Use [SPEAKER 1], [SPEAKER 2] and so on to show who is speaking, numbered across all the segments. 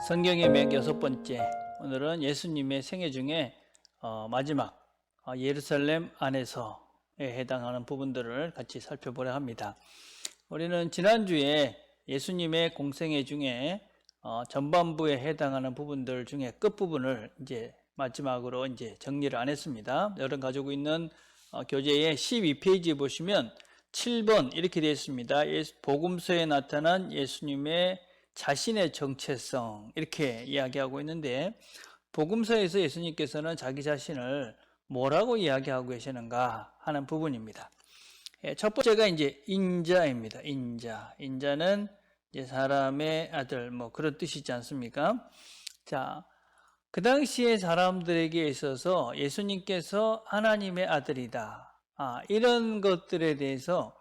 [SPEAKER 1] 성경의 맥 6번째, 오늘은 예수님의 생애 중에 마지막 예루살렘 안에서에 해당하는 부분들을 같이 살펴보려 합니다. 우리는 지난주에 예수님의 공생애 중에 전반부에 해당하는 부분들 중에 끝부분을 이제 마지막으로 이제 정리를 안 했습니다. 여러분 가지고 있는 교재의 12페이지에 보시면 7번 이렇게 되어 있습니다. 복음서에 나타난 예수님의 자신의 정체성, 이렇게 이야기하고 있는데, 복음서에서 예수님께서는 자기 자신을 뭐라고 이야기하고 계시는가 하는 부분입니다. 첫 번째가 이제 인자입니다. 인자는 이제 사람의 아들, 뭐 그런 뜻이지 않습니까? 자, 그 당시에 사람들에게 있어서 예수님께서 하나님의 아들이다, 이런 것들에 대해서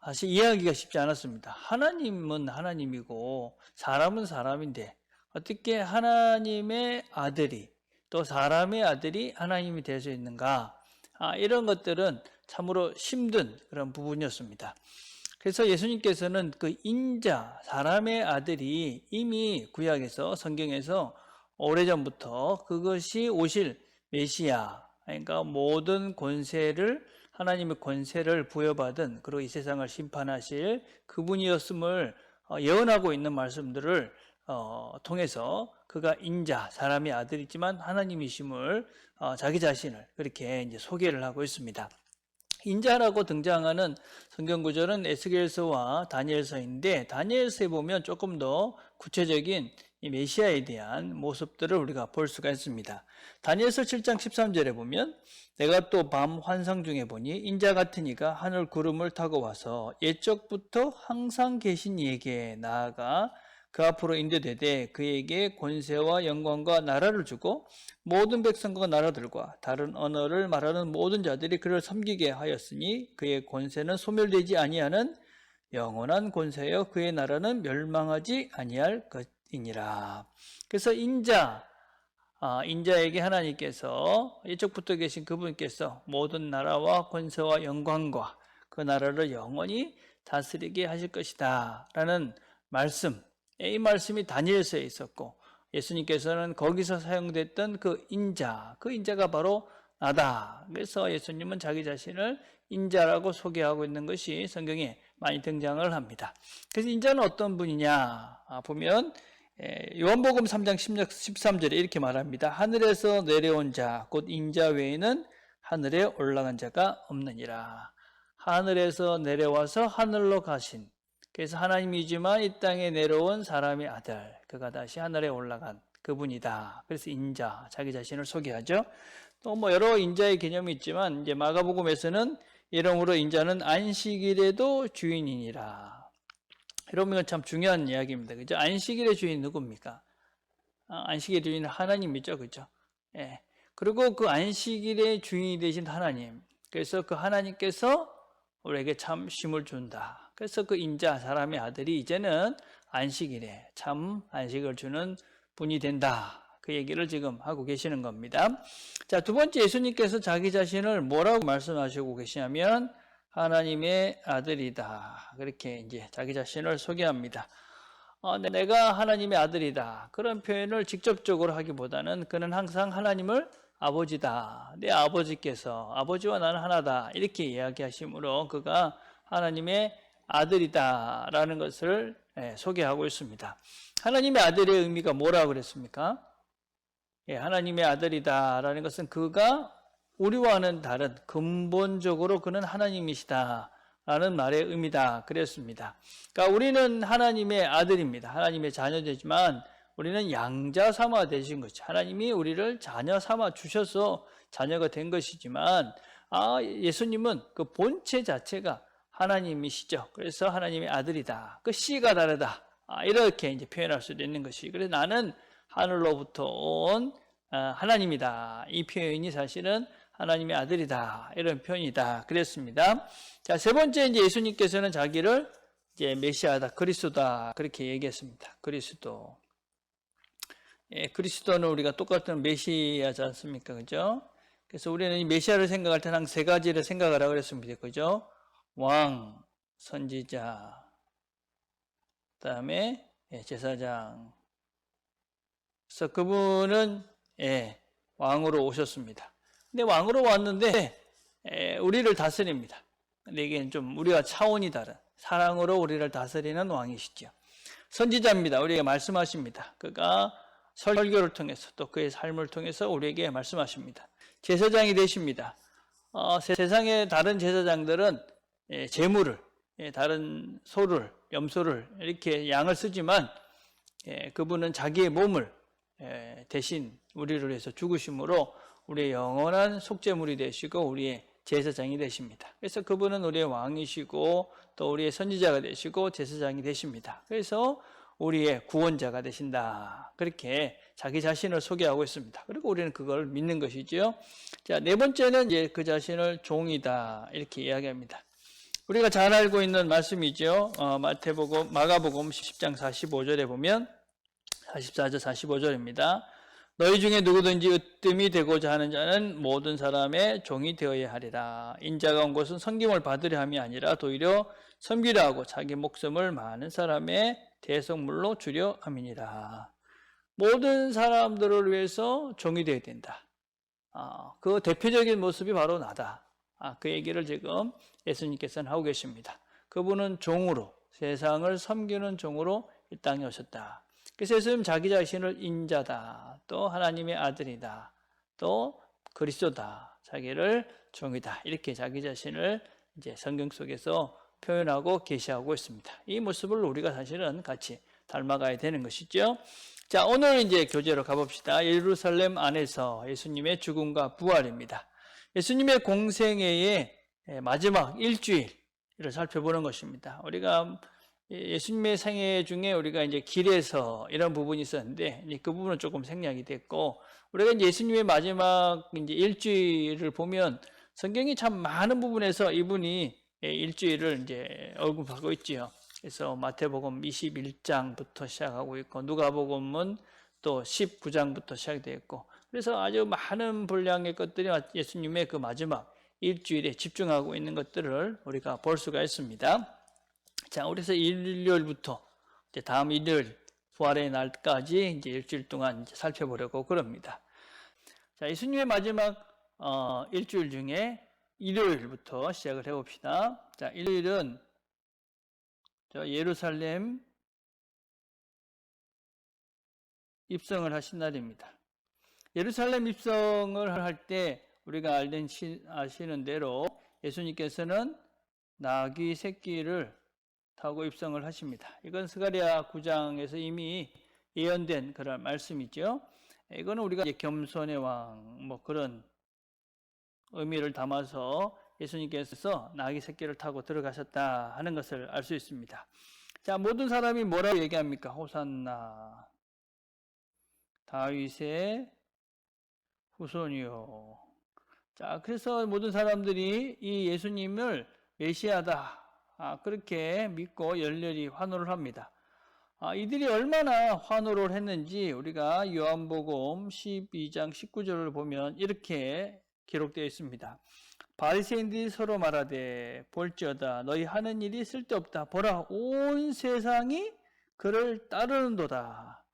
[SPEAKER 1] 사실 이해하기가 쉽지 않았습니다. 하나님은 하나님이고 사람은 사람인데 어떻게 하나님의 아들이, 또 사람의 아들이 하나님이 될 수 있는가? 이런 것들은 참으로 힘든 그런 부분이었습니다. 그래서 예수님께서는 그 인자, 사람의 아들이 이미 구약에서, 성경에서 오래전부터 그것이 오실 메시아, 그러니까 모든 권세를, 하나님의 권세를 부여받은, 그리고 이 세상을 심판하실 그분이었음을 예언하고 있는 말씀들을 통해서 그가 인자, 사람의 아들이지만 하나님이심을, 자기 자신을 그렇게 이제 소개를 하고 있습니다. 인자라고 등장하는 성경 구절은 에스겔서와 다니엘서인데, 다니엘서에 보면 조금 더 구체적인 이 메시아에 대한 모습들을 우리가 볼 수가 있습니다. 다니엘서 7장 13절에 보면, 내가 또 밤 환상 중에 보니 인자 같은 이가 하늘 구름을 타고 와서 옛적부터 항상 계신 이에게 나아가 그 앞으로 인도되되 그에게 권세와 영광과 나라를 주고 모든 백성과 나라들과 다른 언어를 말하는 모든 자들이 그를 섬기게 하였으니 그의 권세는 소멸되지 아니하는 영원한 권세여 그의 나라는 멸망하지 아니할 것이니라. 그래서 인자에게 하나님께서 이쪽부터 계신 그분께서 모든 나라와 권세와 영광과 그 나라를 영원히 다스리게 하실 것이다 라는 말씀, 이 말씀이 다니엘서에 있었고, 예수님께서는 거기서 사용됐던 그 인자가 바로 나다. 그래서 예수님은 자기 자신을 인자라고 소개하고 있는 것이 성경에 많이 등장을 합니다. 그래서 인자는 어떤 분이냐 보면, 요한복음 3장 13절에 이렇게 말합니다. 하늘에서 내려온 자, 곧 인자 외에는 하늘에 올라간 자가 없느니라. 하늘에서 내려와서 하늘로 가신, 그래서 하나님이지만 이 땅에 내려온 사람의 아들, 그가 다시 하늘에 올라간 그분이다. 그래서 인자, 자기 자신을 소개하죠. 또 뭐 여러 인자의 개념이 있지만, 이제 마가복음에서는 이름으로 인자는 안식일에도 주인이니라. 여러분, 이건 참 중요한 이야기입니다. 그죠? 안식일의 주인 누굽니까? 안식일의 주인은 하나님이죠. 그죠? 예. 그리고 그 안식일의 주인이 되신 하나님, 그래서 그 하나님께서 우리에게 참 쉼을 준다. 그래서 그 인자, 사람의 아들이 이제는 안식일에 참 안식을 주는 분이 된다. 그 얘기를 지금 하고 계시는 겁니다. 자, 두 번째, 예수님께서 자기 자신을 뭐라고 말씀하시고 계시냐면 하나님의 아들이다. 그렇게 이제 자기 자신을 소개합니다. 내가 하나님의 아들이다. 그런 표현을 직접적으로 하기보다는 그는 항상 하나님을 아버지다, 내 아버지께서, 아버지와 나는 하나다, 이렇게 이야기하시므로 그가 하나님의 아들이다 라는 것을 소개하고 있습니다. 하나님의 아들의 의미가 뭐라고 그랬습니까? 하나님의 아들이다 라는 것은 그가 우리와는 다른, 근본적으로 그는 하나님이시다 라는 말의 의미다 그랬습니다. 그러니까 우리는 하나님의 아들입니다. 하나님의 자녀되지만 우리는 양자 삼아 되신 것이죠. 하나님이 우리를 자녀 삼아 주셔서 자녀가 된 것이지만, 예수님은 그 본체 자체가 하나님이시죠. 그래서 하나님의 아들이다. 그 씨가 다르다. 이렇게 이제 표현할 수도 있는 것이. 그래서 나는 하늘로부터 온 하나님이다. 이 표현이 사실은 하나님의 아들이다. 이런 표현이다. 그랬습니다. 자, 세 번째, 이제 예수님께서는 자기를 이제 메시아다, 그리스도다. 그렇게 얘기했습니다. 그리스도. 그리스도는 우리가 똑같은 메시아지 않습니까? 그죠? 그래서 우리는 이 메시아를 생각할 때는 세 가지를 생각하라고 그랬습니다. 그죠? 왕, 선지자, 그 다음에 제사장, 그래서 그분은 왕으로 오셨습니다. 근데 왕으로 왔는데 우리를 다스립니다. 근데 이게 좀 우리와 차원이 다른 사랑으로 우리를 다스리는 왕이시죠. 선지자입니다. 우리에게 말씀하십니다. 그가 설교를 통해서 또 그의 삶을 통해서 우리에게 말씀하십니다. 제사장이 되십니다. 세상의 다른 제사장들은 제물을, 다른 소를, 염소를 이렇게 양을 쓰지만 그분은 자기의 몸을 대신 우리를 위해서 죽으심으로 우리의 영원한 속죄물이 되시고 우리의 제사장이 되십니다. 그래서 그분은 우리의 왕이시고 또 우리의 선지자가 되시고 제사장이 되십니다. 그래서 우리의 구원자가 되신다. 그렇게 자기 자신을 소개하고 있습니다. 그리고 우리는 그걸 믿는 것이죠. 자, 네 번째는 이제 그 자신을 종이다. 이렇게 이야기합니다. 우리가 잘 알고 있는 말씀이죠. 마가복음 10장 45절에 보면 44절 45절입니다. 너희 중에 누구든지 으뜸이 되고자 하는 자는 모든 사람의 종이 되어야 하리라. 인자가 온 것은 섬김을 받으려 함이 아니라 도리어 섬기려 하고 자기 목숨을 많은 사람의 대속물로 주려 함이니라. 모든 사람들을 위해서 종이 되어야 된다. 그 대표적인 모습이 바로 나다. 그 얘기를 지금 예수님께서는 하고 계십니다. 그분은 종으로, 세상을 섬기는 종으로 이 땅에 오셨다. 그래서 예수님 자기 자신을 인자다, 또 하나님의 아들이다, 또 그리스도다, 자기를 종이다, 이렇게 자기 자신을 이제 성경 속에서 표현하고 계시하고 있습니다. 이 모습을 우리가 사실은 같이 닮아가야 되는 것이죠. 자, 오늘 이제 교재로 가봅시다. 예루살렘 안에서 예수님의 죽음과 부활입니다. 예수님의 공생애의 마지막 일주일을 살펴보는 것입니다. 우리가 예수님의 생애 중에 우리가 이제 길에서 이런 부분이 있었는데 그 부분은 조금 생략이 됐고, 우리가 이제 예수님의 마지막 이제 일주일을 보면 성경이 참 많은 부분에서 이분이 일주일을 이제 언급하고 있지요. 그래서 마태복음 21장부터 시작하고 있고, 누가복음은 또 19장부터 시작되어 있고, 그래서 아주 많은 분량의 것들이 예수님의 그 마지막 일주일에 집중하고 있는 것들을 우리가 볼 수가 있습니다. 자, 그래서 일요일부터 이제 다음 일요일 부활의 날까지 이제 일주일 동안 이제 살펴보려고 그럽니다. 자, 예수님의 마지막 일주일 중에 일요일부터 시작을 해봅시다. 자, 일요일은 예루살렘 입성을 하신 날입니다. 예루살렘 입성을 할 때 우리가 아시는 대로 예수님께서는 나귀 새끼를 타고 입성을 하십니다. 이건 스가랴 9장에서 이미 예언된 그런 말씀이죠. 이거는 우리가 이제 겸손의 왕, 뭐 그런 의미를 담아서 예수님께서 나귀 새끼를 타고 들어가셨다 하는 것을 알 수 있습니다. 자, 모든 사람이 뭐라고 얘기합니까? 호산나, 다윗의 후손이요. 자, 그래서 모든 사람들이 이 예수님을 메시아다, 그렇게 믿고 열렬히 환호를 합니다. 이들이 얼마나 환호를 했는지 우리가 요한복음 12장 19절을 보면 이렇게 기록되어 있습니다. 바리새인들이 서로 말하되 볼지어다 너희 하는 일이 쓸데없다. 보라 온 세상이 그를 따르는도다.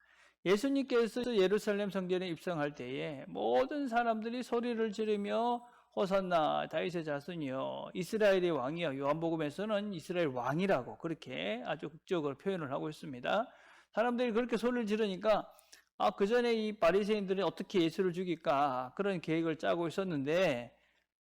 [SPEAKER 1] 예수님께서 예루살렘 성전에 입성할 때에 모든 사람들이 소리를 지르며 호산나 다윗의 자손이여 이스라엘의 왕이여, 요한복음에서는 이스라엘 왕이라고 그렇게 아주 극적으로 표현을 하고 있습니다. 사람들이 그렇게 소리를 지르니까 그 전에 이 바리새인들은 어떻게 예수를 죽일까 그런 계획을 짜고 있었는데,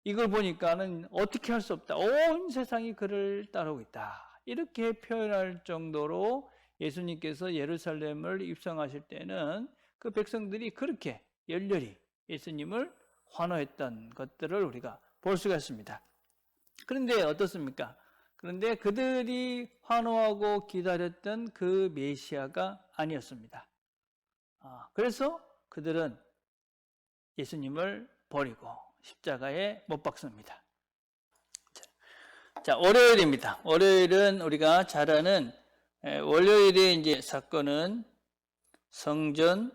[SPEAKER 1] 이걸 보니까는 어떻게 할 수 없다. 온 세상이 그를 따르고 있다. 이렇게 표현할 정도로 예수님께서 예루살렘을 입성하실 때는 그 백성들이 그렇게 열렬히 예수님을 환호했던 것들을 우리가 볼 수가 있습니다. 그런데 어떻습니까? 그런데 그들이 환호하고 기다렸던 그 메시아가 아니었습니다. 그래서 그들은 예수님을 버리고 십자가에 못 박습니다. 자, 월요일입니다. 월요일은 우리가 잘 아는 월요일의 이제 사건은 성전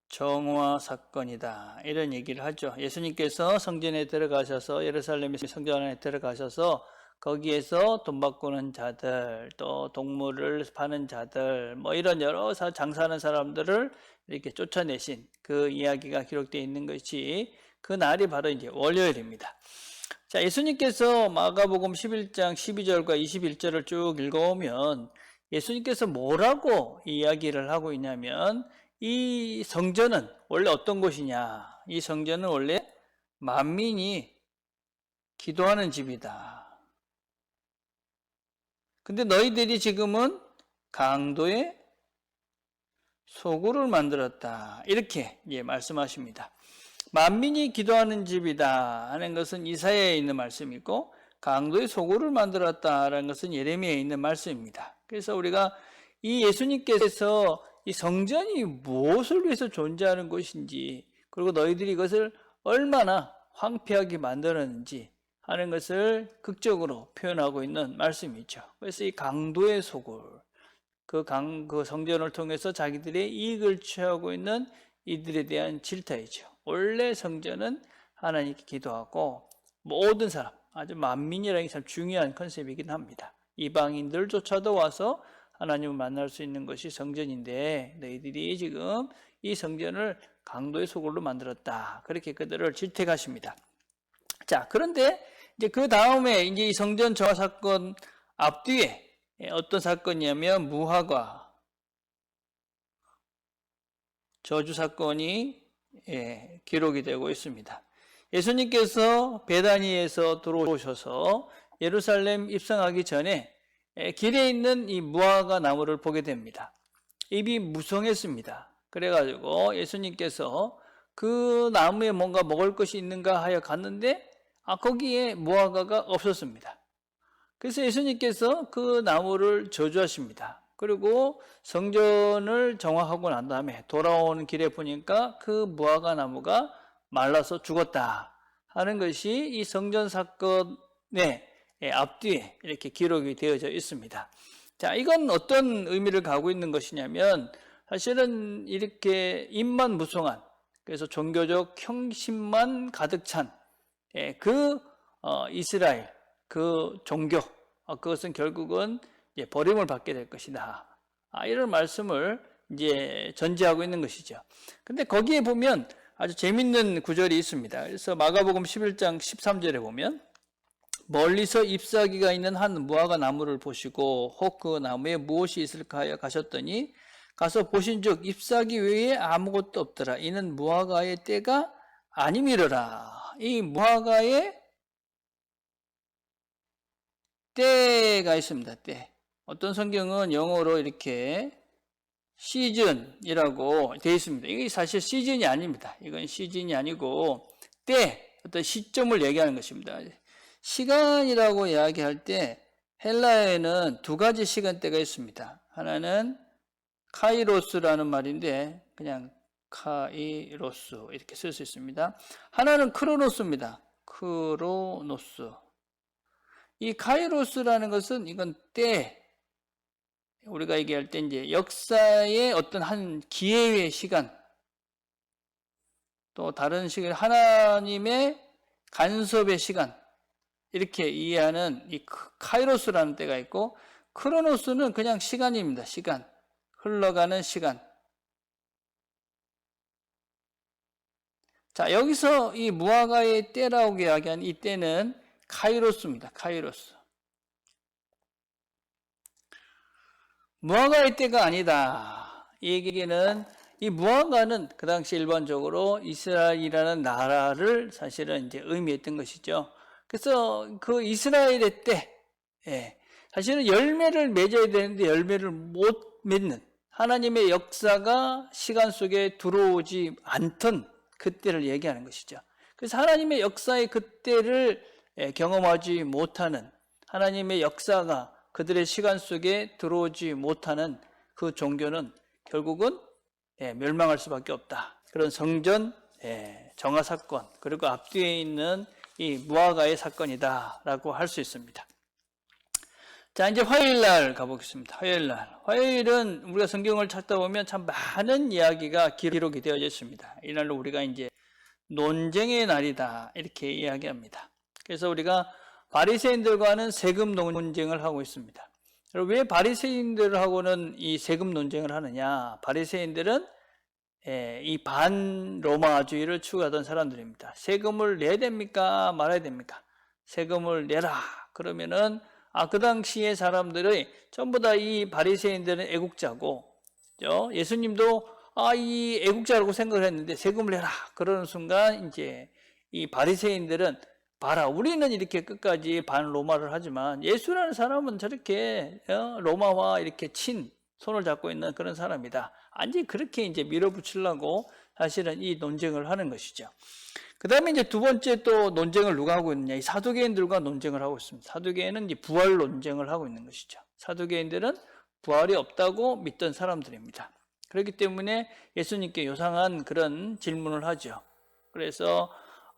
[SPEAKER 1] 정화 사건이다, 이런 얘기를 하죠. 예수님께서 성전에 들어가셔서 예루살렘의 성전 안에 들어가셔서 거기에서 돈 바꾸는 자들, 또 동물을 파는 자들, 뭐 이런 여러 장사하는 사람들을 이렇게 쫓아내신 그 이야기가 기록되어 있는 것이 그 날이 바로 이제 월요일입니다. 자, 예수님께서 마가복음 11장 12절과 21절을 쭉 읽어오면 예수님께서 뭐라고 이야기를 하고 있냐면 이 성전은 원래 어떤 곳이냐? 이 성전은 원래 만민이 기도하는 집이다. 근데 너희들이 지금은 강도의 소굴을 만들었다. 이렇게 말씀하십니다. 만민이 기도하는 집이다 하는 것은 이사야에 있는 말씀이고 강도의 소굴을 만들었다라는 것은 예레미야에 있는 말씀입니다. 그래서 우리가 이 예수님께서 이 성전이 무엇을 위해서 존재하는 것인지 그리고 너희들이 이것을 얼마나 황폐하게 만들었는지 하는 것을 극적으로 표현하고 있는 말씀이죠. 그래서 이 강도의 소굴, 그 성전을 통해서 자기들의 이익을 취하고 있는 이들에 대한 질타이죠. 원래 성전은 하나님께 기도하고 모든 사람, 아주 만민이라는 게 참 중요한 컨셉이긴 합니다. 이방인들조차도 와서 하나님을 만날 수 있는 것이 성전인데 너희들이 지금 이 성전을 강도의 소굴로 만들었다. 그렇게 그들을 질책하십니다. 자, 그런데 이제 그 다음에 이제 이 성전 정화 사건 앞뒤에 어떤 사건이냐면 무화과 저주 사건이 기록이 되고 있습니다. 예수님께서 베다니에서 들어오셔서 예루살렘 입성하기 전에 길에 있는 이 무화과 나무를 보게 됩니다. 잎이 무성했습니다. 그래가지고 예수님께서 그 나무에 뭔가 먹을 것이 있는가 하여 갔는데 거기에 무화과가 없었습니다. 그래서 예수님께서 그 나무를 저주하십니다. 그리고 성전을 정화하고 난 다음에 돌아오는 길에 보니까 그 무화과 나무가 말라서 죽었다 하는 것이 이 성전 사건의 앞뒤에 이렇게 기록이 되어져 있습니다. 자, 이건 어떤 의미를 갖고 있는 것이냐면 사실은 이렇게 입만 무성한, 그래서 종교적 형식만 가득 찬 그 이스라엘 그 종교, 그것은 결국은 버림을 받게 될 것이다. 이런 말씀을 이제 전제하고 있는 것이죠. 근데 거기에 보면 아주 재밌는 구절이 있습니다. 그래서 마가복음 11장 13절에 보면 멀리서 잎사귀가 있는 한 무화과 나무를 보시고 혹 그 나무에 무엇이 있을까 하여 가셨더니 가서 보신즉 잎사귀 외에 아무것도 없더라. 이는 무화과의 때가 아님이러라. 이 무화과의 때가 있습니다. 때. 어떤 성경은 영어로 이렇게 시즌이라고 되어 있습니다. 이게 사실 시즌이 아닙니다. 이건 시즌이 아니고 때, 어떤 시점을 얘기하는 것입니다. 시간이라고 이야기할 때 헬라어에는 두 가지 시간대가 있습니다. 하나는 카이로스라는 말인데 그냥 카이로스 이렇게 쓸 수 있습니다. 하나는 크로노스입니다. 크로노스. 이 카이로스라는 것은 이건 때, 우리가 얘기할 때 이제 역사의 어떤 한 기회의 시간, 또 다른 시간, 하나님의 간섭의 시간, 이렇게 이해하는 이 카이로스라는 때가 있고, 크로노스는 그냥 시간입니다. 시간. 흘러가는 시간. 자, 여기서 이 무화과의 때라고 이야기한 이 때는 카이로스입니다. 카이로스. 무화과의 때가 아니다. 이 얘기는 이 무화과는 그 당시 일반적으로 이스라엘이라는 나라를 사실은 이제 의미했던 것이죠. 그래서 그 이스라엘의 때, 사실은 열매를 맺어야 되는데 열매를 못 맺는 하나님의 역사가 시간 속에 들어오지 않던 그때를 얘기하는 것이죠. 그래서 하나님의 역사의 그때를 경험하지 못하는, 하나님의 역사가 그들의 시간 속에 들어오지 못하는 그 종교는 결국은 멸망할 수밖에 없다. 그런 성전 정화 사건, 그리고 앞뒤에 있는 이 무화과의 사건이다라고 할 수 있습니다. 자, 이제 화요일 날 가보겠습니다. 화요일 날. 화요일은 우리가 성경을 찾다 보면 참 많은 이야기가 기록이 되어져 있습니다. 이날로 우리가 이제 논쟁의 날이다 이렇게 이야기합니다. 그래서 우리가 바리새인들과는 세금 논쟁을 하고 있습니다. 왜 바리새인들하고는 이 세금 논쟁을 하느냐? 바리새인들은 이 반로마주의를 추구하던 사람들입니다. 세금을 내야 됩니까? 말아야 됩니까? 세금을 내라. 그러면은 그 당시의 사람들의 전부 다 이 바리새인들은 애국자고, 예수님도 이 애국자라고 생각을 했는데 세금을 내라. 그러는 순간 이제 이 바리새인들은 봐라, 우리는 이렇게 끝까지 반로마를 하지만 예수라는 사람은 저렇게 로마와 이렇게 손을 잡고 있는 그런 사람이다. 완전히 그렇게 이제 밀어붙이려고 사실은 이 논쟁을 하는 것이죠. 그 다음에 이제 두 번째 또 논쟁을 누가 하고 있느냐? 이 사두개인들과 논쟁을 하고 있습니다. 사두개인은 이제 부활 논쟁을 하고 있는 것이죠. 사두개인들은 부활이 없다고 믿던 사람들입니다. 그렇기 때문에 예수님께 요상한 그런 질문을 하죠. 그래서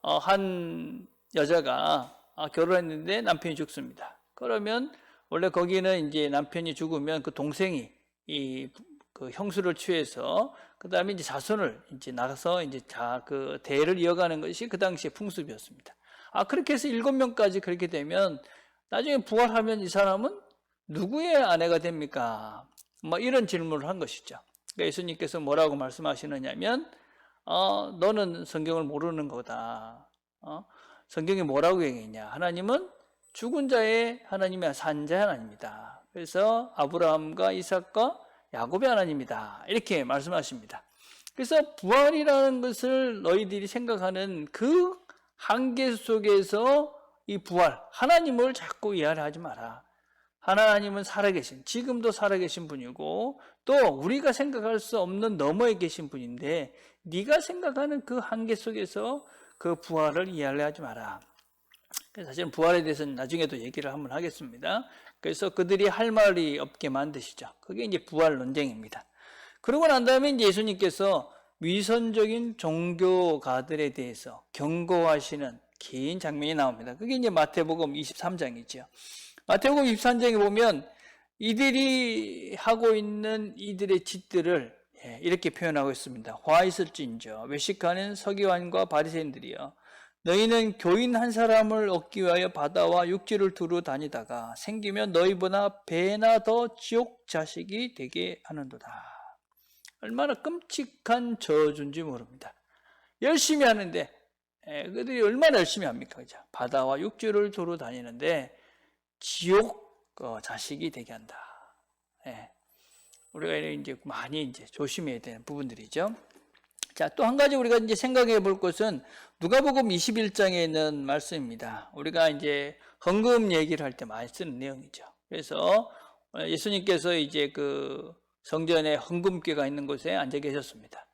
[SPEAKER 1] 한 여자가 결혼했는데 남편이 죽습니다. 그러면 원래 거기는 이제 남편이 죽으면 그 동생이 그 형수를 취해서 그 다음에 이제 자손을 이제 나가서 이제 그 대를 이어가는 것이 그 당시의 풍습이었습니다. 그렇게 해서 7명까지 그렇게 되면 나중에 부활하면 이 사람은 누구의 아내가 됩니까? 뭐 이런 질문을 한 것이죠. 그러니까 예수님께서 뭐라고 말씀하시느냐면 너는 성경을 모르는 거다. 성경이 뭐라고 얘기했냐? 하나님은 죽은 자의 하나님이 산 자의 하나님이다. 그래서 아브라함과 이삭과 야곱의 하나님이다. 이렇게 말씀하십니다. 그래서 부활이라는 것을 너희들이 생각하는 그 한계 속에서 이 부활, 하나님을 자꾸 이해를 하지 마라. 하나님은 살아계신, 지금도 살아계신 분이고 또 우리가 생각할 수 없는 너머에 계신 분인데 네가 생각하는 그 한계 속에서 그 부활을 이해하려 하지 마라. 사실 부활에 대해서는 나중에도 얘기를 한번 하겠습니다. 그래서 그들이 할 말이 없게 만드시죠. 그게 이제 부활 논쟁입니다. 그러고 난 다음에 이제 예수님께서 위선적인 종교가들에 대해서 경고하시는 긴 장면이 나옵니다. 그게 이제 마태복음 23장이죠. 마태복음 23장에 보면 이들이 하고 있는 이들의 짓들을 이렇게 표현하고 있습니다. 화 있을진저 외식하는 서기관과 바리새인들이여, 너희는 교인 한 사람을 얻기 위하여 바다와 육지를 두루 다니다가 생기면 너희보다 배나 더 지옥 자식이 되게 하는도다. 얼마나 끔찍한 저주인지 모릅니다. 열심히 하는데 그들이 얼마나 열심히 합니까? 그죠? 바다와 육지를 두루 다니는데 지옥 자식이 되게 한다. 우리가 이제 많이 이제 조심해야 되는 부분들이죠. 자, 또 한 가지 우리가 이제 생각해 볼 것은 누가복음 21장에 있는 말씀입니다. 우리가 이제 헌금 얘기를 할 때 많이 쓰는 내용이죠. 그래서 예수님께서 이제 그 성전에 헌금궤가 있는 곳에 앉아 계셨습니다.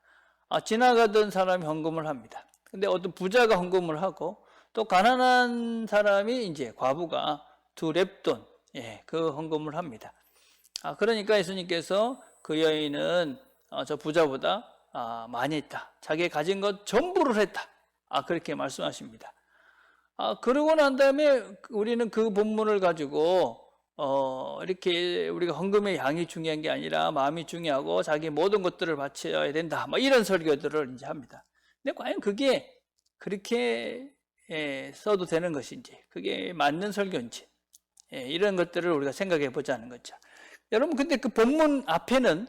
[SPEAKER 1] 지나가던 사람이 헌금을 합니다. 근데 어떤 부자가 헌금을 하고 또 가난한 사람이 이제 과부가 2렙돈, 그 헌금을 합니다. 그러니까 예수님께서 그 여인은 저 부자보다 많이 했다. 자기가 가진 것 전부를 했다. 그렇게 말씀하십니다. 그러고 난 다음에 우리는 그 본문을 가지고 이렇게 우리가 헌금의 양이 중요한 게 아니라 마음이 중요하고 자기 모든 것들을 바쳐야 된다. 이런 설교들을 이제 합니다. 근데 과연 그게 그렇게 써도 되는 것인지, 그게 맞는 설교인지, 이런 것들을 우리가 생각해 보자는 거죠. 여러분, 근데 그 본문 앞에는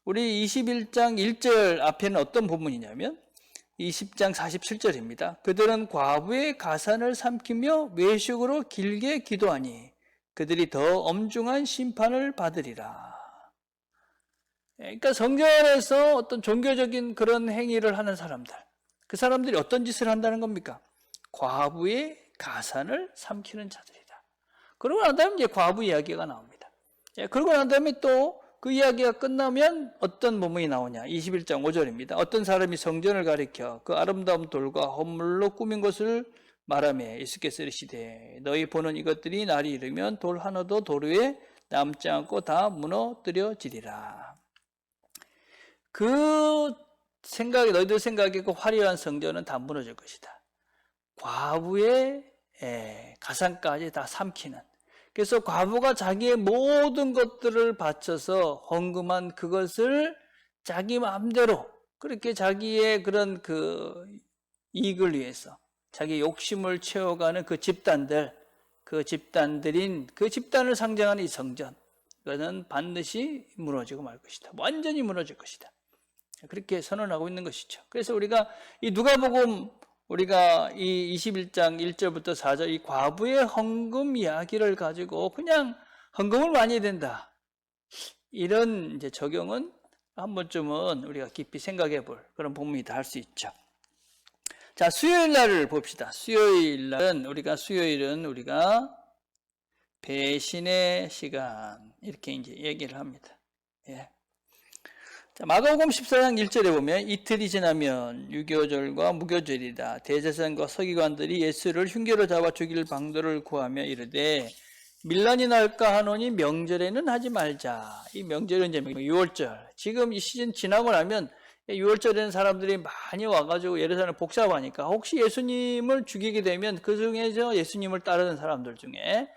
[SPEAKER 1] 우리 21장 1절 앞에는 어떤 본문이냐면 20장 47절입니다. 그들은 과부의 가산을 삼키며 외식으로 길게 기도하니 그들이 더 엄중한 심판을 받으리라. 그러니까 성전에서 어떤 종교적인 그런 행위를 하는 사람들, 그 사람들이 어떤 짓을 한다는 겁니까? 과부의 가산을 삼키는 자들이다. 그러고 난 다음에 이제 과부 이야기가 나옵니다. 그러고 난 다음에 또 그 이야기가 끝나면 어떤 본문이 나오냐? 21장 5절입니다. 어떤 사람이 성전을 가리켜 그 아름다운 돌과 헌물로 꾸민 것을 말하며 예수께서 이르시되 너희 보는 이것들이 날이 이르면 돌 하나도 돌 위에 남지 않고 다 무너뜨려지리라. 그 생각이, 너희들 생각에 그 화려한 성전은 다 무너질 것이다. 과부의 가산까지 다 삼키는. 그래서 과부가 자기의 모든 것들을 바쳐서 헌금한 그것을 자기 마음대로 그렇게 자기의 그런 그 이익을 위해서 자기 욕심을 채워가는 그 집단들, 그 집단들인 그 집단을 상징하는 이 성전, 그것은 반드시 무너지고 말 것이다. 완전히 무너질 것이다. 그렇게 선언하고 있는 것이죠. 그래서 우리가 이 누가복음 우리가 이 21장 1절부터 4절 이 과부의 헌금 이야기를 가지고 그냥 헌금을 많이 해야 된다. 이런 이제 적용은 한 번쯤은 우리가 깊이 생각해 볼 그런 본문이다 할 수 있죠. 자, 수요일 날을 봅시다. 수요일 날은 우리가 배신의 시간 이렇게 이제 얘기를 합니다. 예. 자, 마가복음 14장 1절에 보면 이틀이 지나면 유교절과 무교절이다. 대제사장과 서기관들이 예수를 흉계로 잡아 죽일 방도를 구하며 이르되 밀란이 날까 하노니 명절에는 하지 말자. 이 명절은 이제 6월절. 지금 이 시즌 지나고 나면 6월절에는 사람들이 많이 와가지고 예루살렘 복잡하니까 혹시 예수님을 죽이게 되면 그 중에서 예수님을 따르는 사람들 중에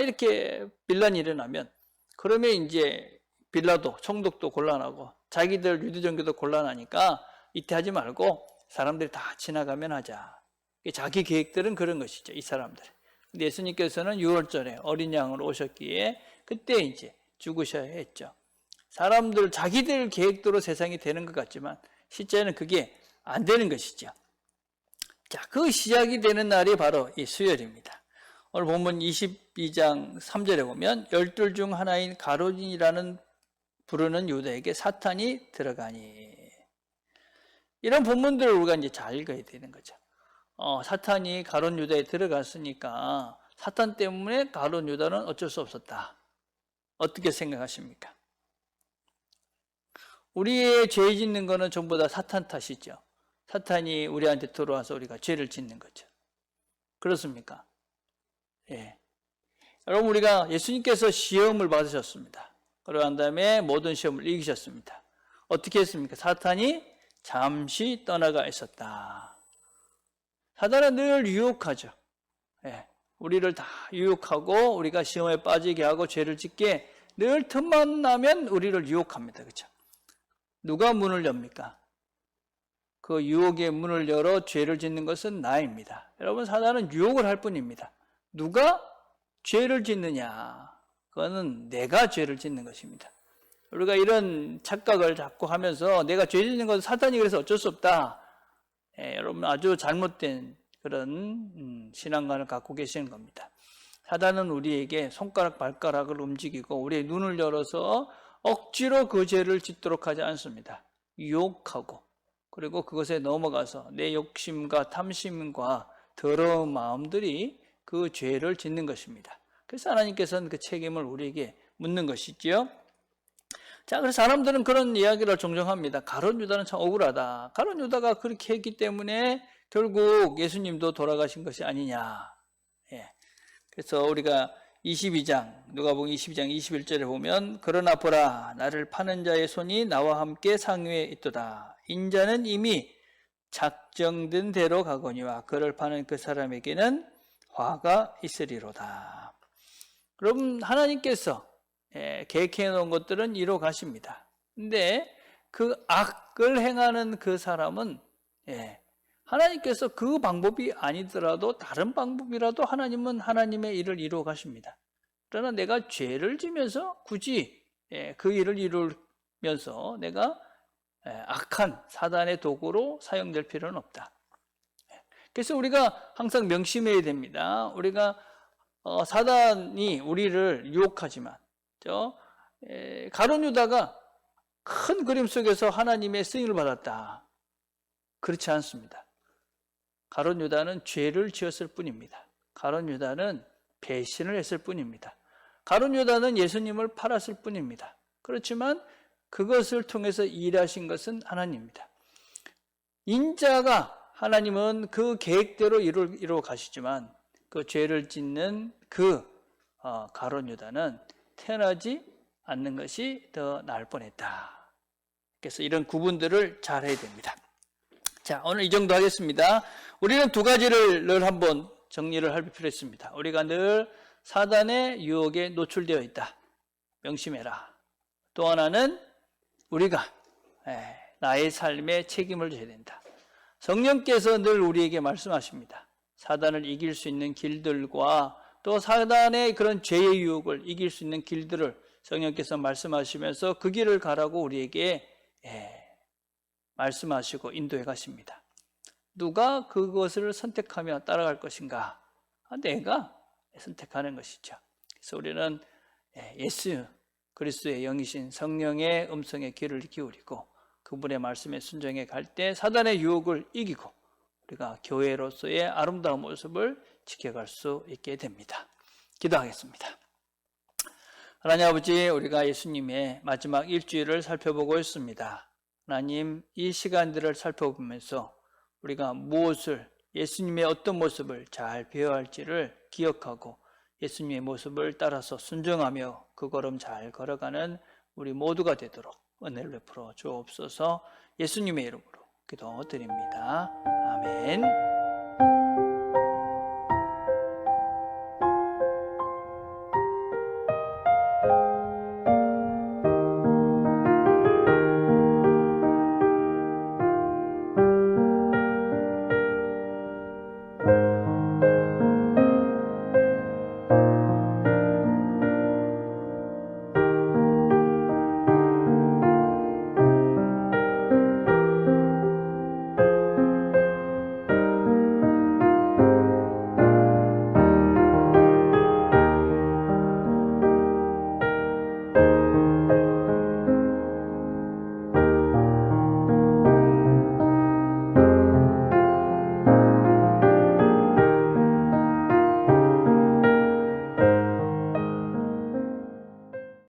[SPEAKER 1] 이렇게 밀란이 일어나면 그러면 이제 빌라도 총독도 곤란하고 자기들 유대종교도 곤란하니까 이때 하지 말고 사람들이 다 지나가면 하자. 자기 계획들은 그런 것이죠. 이 사람들. 근데 예수님께서는 6월절에 어린 양으로 오셨기에 그때 이제 죽으셔야 했죠. 사람들 자기들 계획대로 세상이 되는 것 같지만 실제는 그게 안 되는 것이죠. 자, 그 시작이 되는 날이 바로 이 수요일입니다. 오늘 본문 22장 3절에 보면 12 중 하나인 가룟이라는 부르는 유다에게 사탄이 들어가니. 이런 본문들을 우리가 이제 잘 읽어야 되는 거죠. 사탄이 가룟 유다에 들어갔으니까 사탄 때문에 가룟 유다는 어쩔 수 없었다. 어떻게 생각하십니까? 우리의 죄 짓는 거는 전부 다 사탄 탓이죠. 사탄이 우리한테 들어와서 우리가 죄를 짓는 거죠. 그렇습니까? 예. 여러분, 우리가 예수님께서 시험을 받으셨습니다. 그러한 다음에 모든 시험을 이기셨습니다. 어떻게 했습니까? 사탄이 잠시 떠나가 있었다. 사탄은 늘 유혹하죠. 예. 우리를 다 유혹하고 우리가 시험에 빠지게 하고 죄를 짓게 늘 틈만 나면 우리를 유혹합니다. 그렇죠? 누가 문을 엽니까? 그 유혹의 문을 열어 죄를 짓는 것은 나입니다. 여러분, 사단은 유혹을 할 뿐입니다. 누가 죄를 짓느냐? 그거는 내가 죄를 짓는 것입니다. 우리가 이런 착각을 자꾸 하면서 내가 죄 짓는 것은 사탄이 그래서 어쩔 수 없다. 여러분, 아주 잘못된 그런 신앙관을 갖고 계시는 겁니다. 사단은 우리에게 손가락 발가락을 움직이고 우리의 눈을 열어서 억지로 그 죄를 짓도록 하지 않습니다. 유혹하고 그리고 그것에 넘어가서 내 욕심과 탐심과 더러운 마음들이 그 죄를 짓는 것입니다. 그래서 하나님께서는 그 책임을 우리에게 묻는 것이지요. 자, 그래서 사람들은 그런 이야기를 종종 합니다. 가룟 유다는 참 억울하다. 가룟 유다가 그렇게 했기 때문에 결국 예수님도 돌아가신 것이 아니냐. 예. 그래서 우리가 22장, 누가복음 22장 21절에 보면 그러나 보라, 나를 파는 자의 손이 나와 함께 상위에 있도다. 인자는 이미 작정된 대로 가거니와 그를 파는 그 사람에게는 화가 있으리로다. 그럼 하나님께서 계획해 놓은 것들은 이루 가십니다. 근데 그 악을 행하는 그 사람은 하나님께서 그 방법이 아니더라도 다른 방법이라도 하나님은 하나님의 일을 이루어 가십니다. 그러나 내가 죄를 지면서 굳이 그 일을 이루면서 내가 악한 사단의 도구로 사용될 필요는 없다. 그래서 우리가 항상 명심해야 됩니다. 우리가 사단이 우리를 유혹하지만 가룟 유다가 큰 그림 속에서 하나님의 쓰임을 받았다. 그렇지 않습니다. 가룟 유다는 죄를 지었을 뿐입니다. 가룟 유다는 배신을 했을 뿐입니다. 가룟 유다는 예수님을 팔았을 뿐입니다. 그렇지만 그것을 통해서 일하신 것은 하나님입니다. 인자가 하나님은 그 계획대로 이루어 가시지만 그 죄를 짓는 그 가룟 유다는 태어나지 않는 것이 더 나을 뻔했다. 그래서 이런 구분들을 잘 해야 됩니다. 자, 오늘 이 정도 하겠습니다. 우리는 두 가지를 늘 한번 정리를 할 필요가 있습니다. 우리가 늘 사단의 유혹에 노출되어 있다. 명심해라. 또 하나는 우리가 나의 삶에 책임을 져야 된다. 성령께서 늘 우리에게 말씀하십니다. 사단을 이길 수 있는 길들과 또 사단의 그런 죄의 유혹을 이길 수 있는 길들을 성령께서 말씀하시면서 그 길을 가라고 우리에게 말씀하시고 인도해 가십니다. 누가 그것을 선택하며 따라갈 것인가? 내가 선택하는 것이죠. 그래서 우리는 예수 그리스도의 영이신 성령의 음성에 귀를 기울이고 그분의 말씀에 순종해 갈 때 사단의 유혹을 이기고 우리가 교회로서의 아름다운 모습을 지켜갈 수 있게 됩니다. 기도하겠습니다. 하나님 아버지, 우리가 예수님의 마지막 일주일을 살펴보고 있습니다. 하나님, 이 시간들을 살펴보면서 우리가 무엇을, 예수님의 어떤 모습을 잘 배워야 할지를 기억하고 예수님의 모습을 따라서 순종하며 그 걸음 잘 걸어가는 우리 모두가 되도록 은혜를 베풀어 주옵소서. 예수님의 이름으로 기도드립니다. 아멘.